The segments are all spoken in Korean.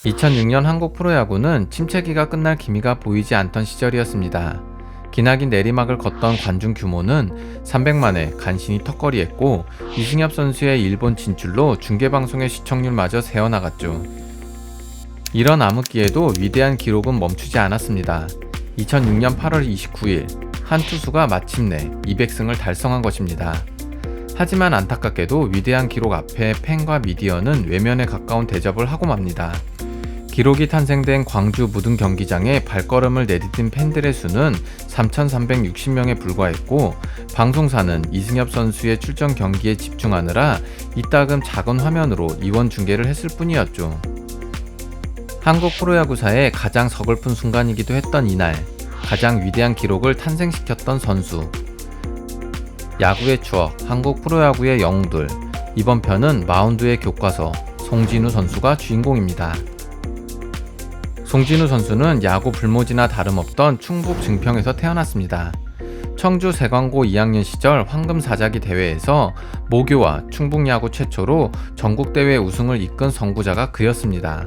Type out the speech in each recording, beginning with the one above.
2006년 한국 프로야구는 침체기가 끝날 기미가 보이지 않던 시절이었습니다. 기나긴 내리막을 걷던 관중 규모는 300만에 간신히 턱걸이했고, 이승엽 선수의 일본 진출로 중계방송의 시청률마저 새어나갔죠. 이런 암흑기에도 위대한 기록은 멈추지 않았습니다. 2006년 8월 29일 한 투수가 마침내 200승을 달성한 것입니다. 하지만 안타깝게도 위대한 기록 앞에 팬과 미디어는 외면에 가까운 대접을 하고 맙니다. 기록이 탄생된 광주 무등 경기장에 발걸음을 내디딘 팬들의 수는 3,360명에 불과했고, 방송사는 이승엽 선수의 출전 경기에 집중하느라 이따금 작은 화면으로 이원 중계를 했을 뿐이었죠. 한국 프로야구사의 가장 서글픈 순간이기도 했던 이날, 가장 위대한 기록을 탄생시켰던 선수. 야구의 추억, 한국 프로야구의 영웅들. 이번 편은 마운드의 교과서, 송진우 선수가 주인공입니다. 송진우 선수는 야구 불모지나 다름없던 충북 증평에서 태어났습니다. 청주 세광고 2학년 시절 황금사자기 대회에서 모교와 충북야구 최초로 전국대회 우승을 이끈 선구자가 그였습니다.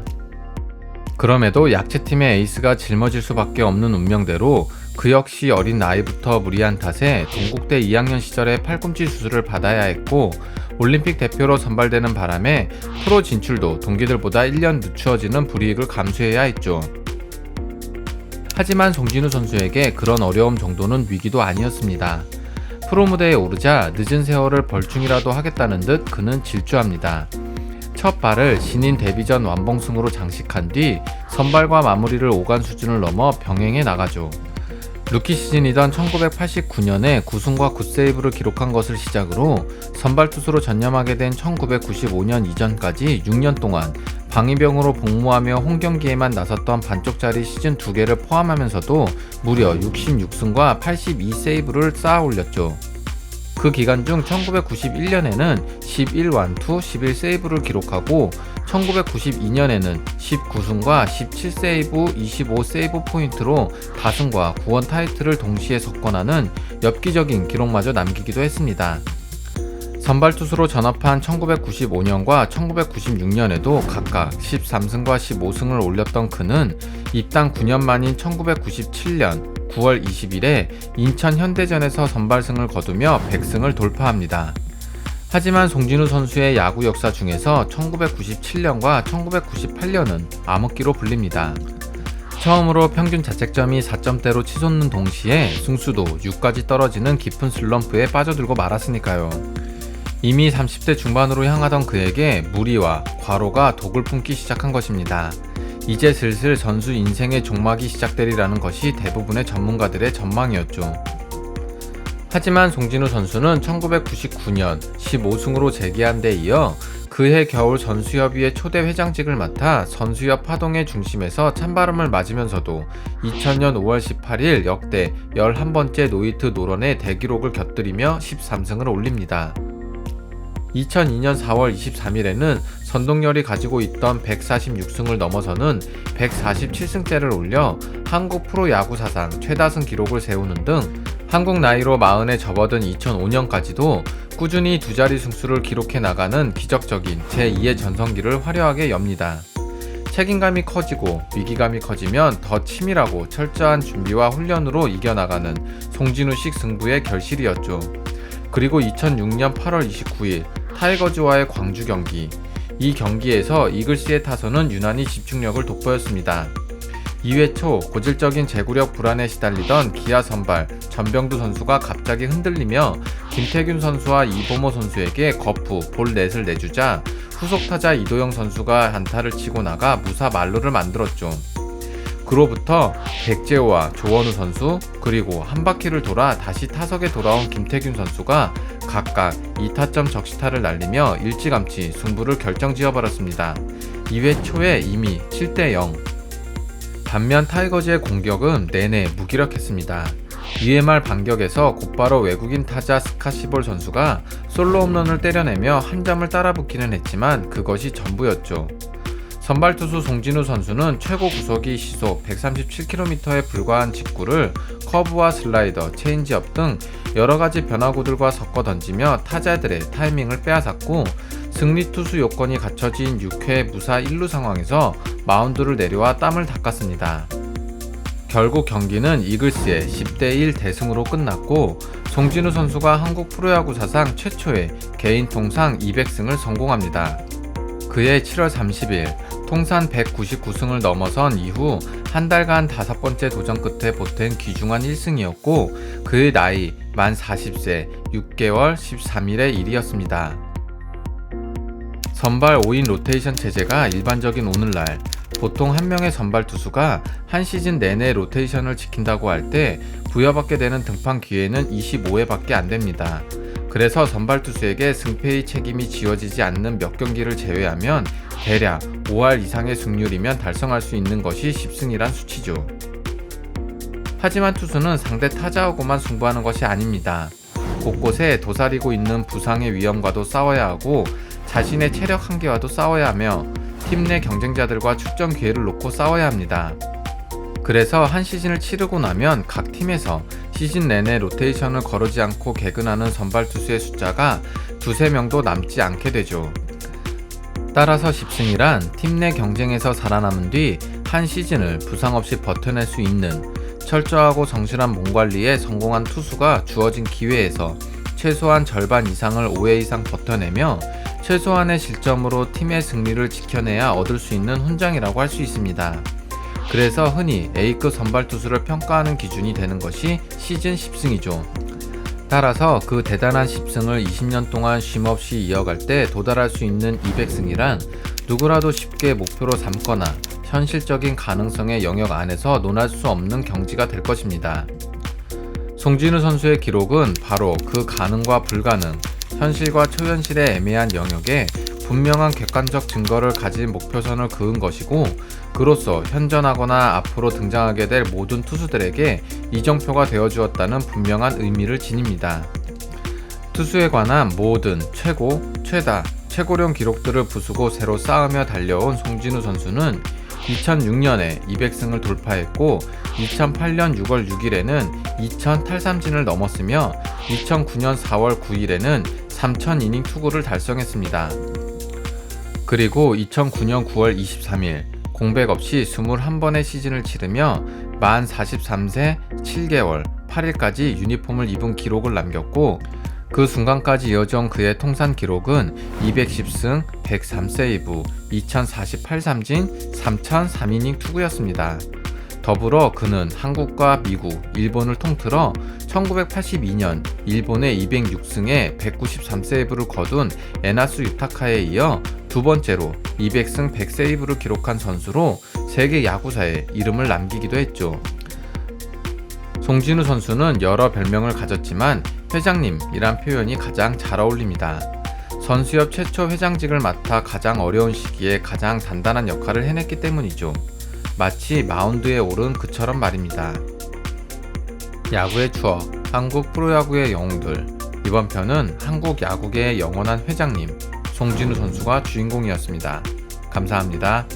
그럼에도 약체팀의 에이스가 짊어질 수밖에 없는 운명대로 그 역시 어린 나이부터 무리한 탓에 동국대 2학년 시절에 팔꿈치 수술을 받아야 했고, 올림픽 대표로 선발되는 바람에 프로 진출도 동기들보다 1년 늦추어지는 불이익을 감수해야 했죠. 하지만 송진우 선수에게 그런 어려움 정도는 위기도 아니었습니다. 프로 무대에 오르자 늦은 세월을 벌충이라도 하겠다는 듯 그는 질주합니다. 첫 발을 신인 데뷔 전 완봉승으로 장식한 뒤 선발과 마무리를 오간 수준을 넘어 병행해 나가죠. 루키 시즌이던 1989년에 9승과 9세이브를 기록한 것을 시작으로 선발 투수로 전념하게 된 1995년 이전까지 6년 동안 방위병으로 복무하며 홈경기에만 나섰던 반쪽짜리 시즌 2개를 포함하면서도 무려 66승과 82세이브를 쌓아 올렸죠. 그 기간 중 1991년에는 11완투 11세이브를 기록하고, 1992년에는 19승과 17세이브 25세이브 포인트로 다승과 구원 타이틀을 동시에 석권하는 엽기적인 기록마저 남기기도 했습니다. 선발 투수로 전업한 1995년과 1996년에도 각각 13승과 15승을 올렸던 그는 입당 9년 만인 1997년 9월 20일에 인천 현대전에서 선발승을 거두며 100승을 돌파합니다. 하지만 송진우 선수의 야구 역사 중에서 1997년과 1998년은 암흑기로 불립니다. 처음으로 평균 자책점이 4점대로 치솟는 동시에 승수도 6까지 떨어지는 깊은 슬럼프에 빠져들고 말았으니까요. 이미 30대 중반으로 향하던 그에게 무리와 과로가 독을 품기 시작한 것입니다. 이제 슬슬 선수 인생의 종막이 시작되리라는 것이 대부분의 전문가들의 전망이었죠. 하지만 송진우 선수는 1999년 15승으로 재기한 데 이어 그해 겨울 선수협의회 초대 회장직을 맡아 선수협 파동의 중심에서 찬바람을 맞으면서도 2000년 5월 18일 역대 11번째 노히트 노런의 대기록을 곁들이며 13승을 올립니다. 2002년 4월 23일에는 선동열이 가지고 있던 146승을 넘어서는 147승째를 올려 한국 프로야구 사상 최다승 기록을 세우는 등 한국 나이로 40에 접어든 2005년까지도 꾸준히 두 자리 승수를 기록해 나가는 기적적인 제2의 전성기를 화려하게 엽니다. 책임감이 커지고 위기감이 커지면 더 치밀하고 철저한 준비와 훈련으로 이겨나가는 송진우식 승부의 결실이었죠. 그리고 2006년 8월 29일 타이거즈와의 광주 경기. 이 경기에서 이글스의 타선은 유난히 집중력을 돋보였습니다. 2회 초 고질적인 제구력 불안에 시달리던 기아 선발 전병두 선수가 갑자기 흔들리며 김태균 선수와 이보모 선수에게 거푸 볼 넷을 내주자 후속 타자 이도영 선수가 안타를 치고 나가 무사 만루를 만들었죠. 그로부터 백재호와 조원우 선수, 그리고 한 바퀴를 돌아 다시 타석에 돌아온 김태균 선수가 각각 2타점 적시타를 날리며 일찌감치 승부를 결정지어버렸습니다. 2회 초에 이미 7대0. 반면 타이거즈의 공격은 내내 무기력했습니다. 2회 말 반격에서 곧바로 외국인 타자 스카시볼 선수가 솔로 홈런을 때려내며 한 점을 따라붙기는 했지만 그것이 전부였죠. 선발 투수 송진우 선수는 최고 구속이 시속 137km에 불과한 직구를 커브와 슬라이더, 체인지업 등 여러가지 변화구들과 섞어 던지며 타자들의 타이밍을 빼앗았고, 승리 투수 요건이 갖춰진 6회 무사 1루 상황에서 마운드를 내려와 땀을 닦았습니다. 결국 경기는 이글스의 10대1 대승으로 끝났고 송진우 선수가 한국 프로야구 사상 최초의 개인 통산 200승을 성공합니다. 그해 7월 30일 통산 199승을 넘어선 이후 한 달간 5번째 도전 끝에 보탠 귀중한 1승이었고 그의 나이 만 40세 6개월 13일의 일이었습니다. 선발 5인 로테이션 체제가 일반적인 오늘날 보통 한 명의 선발 투수가 한 시즌 내내 로테이션을 지킨다고 할 때 부여받게 되는 등판 기회는 25회밖에 안 됩니다. 그래서 선발 투수에게 승패의 책임이 지워지지 않는 몇 경기를 제외하면 대략 5할 이상의 승률이면 달성할 수 있는 것이 10승이란 수치죠. 하지만 투수는 상대 타자하고만 승부하는 것이 아닙니다. 곳곳에 도사리고 있는 부상의 위험과도 싸워야 하고 자신의 체력 한계와도 싸워야 하며 팀 내 경쟁자들과 출전 기회를 놓고 싸워야 합니다. 그래서 한 시즌을 치르고 나면 각 팀에서 시즌 내내 로테이션을 거르지 않고 개근하는 선발 투수의 숫자가 2~3명도 남지 않게 되죠. 따라서 10승이란 팀 내 경쟁에서 살아남은 뒤 한 시즌을 부상 없이 버텨낼 수 있는 철저하고 성실한 몸관리에 성공한 투수가 주어진 기회에서 최소한 절반 이상을 5회 이상 버텨내며 최소한의 실점으로 팀의 승리를 지켜내야 얻을 수 있는 훈장이라고 할 수 있습니다. 그래서 흔히 A급 선발 투수를 평가하는 기준이 되는 것이 시즌 10승이죠. 따라서 그 대단한 10승을 20년 동안 쉼없이 이어갈 때 도달할 수 있는 200승이란 누구라도 쉽게 목표로 삼거나 현실적인 가능성의 영역 안에서 논할 수 없는 경지가 될 것입니다. 송진우 선수의 기록은 바로 그 가능과 불가능, 현실과 초현실의 애매한 영역에 분명한 객관적 증거를 가진 목표선을 그은 것이고 그로써 현존하거나 앞으로 등장하게 될 모든 투수들에게 이정표가 되어주었다는 분명한 의미를 지닙니다. 투수에 관한 모든 최고, 최다, 최고령 기록들을 부수고 새로 쌓으며 달려온 송진우 선수는 2006년에 200승을 돌파했고 2008년 6월 6일에는 2000 탈삼진을 넘었으며 2009년 4월 9일에는 3000이닝 투구를 달성했습니다. 그리고 2009년 9월 23일 공백 없이 21번의 시즌을 치르며 만 43세 7개월 8일까지 유니폼을 입은 기록을 남겼고 그 순간까지 이어져온 그의 통산 기록은 210승, 103세이브, 2048삼진, 3003이닝 투구였습니다. 더불어 그는 한국과 미국, 일본을 통틀어 1982년 일본의 206승에 193세이브를 거둔 에나수 유타카에 이어 두 번째로 200승 100세이브를 기록한 선수로 세계 야구사에 이름을 남기기도 했죠. 송진우 선수는 여러 별명을 가졌지만 회장님이란 표현이 가장 잘 어울립니다. 선수협 최초 회장직을 맡아 가장 어려운 시기에 가장 단단한 역할을 해냈기 때문이죠. 마치 마운드에 오른 그처럼 말입니다. 야구의 추억, 한국 프로야구의 영웅들. 이번 편은 한국 야구계의 영원한 회장님 송진우 선수가 주인공이었습니다. 감사합니다.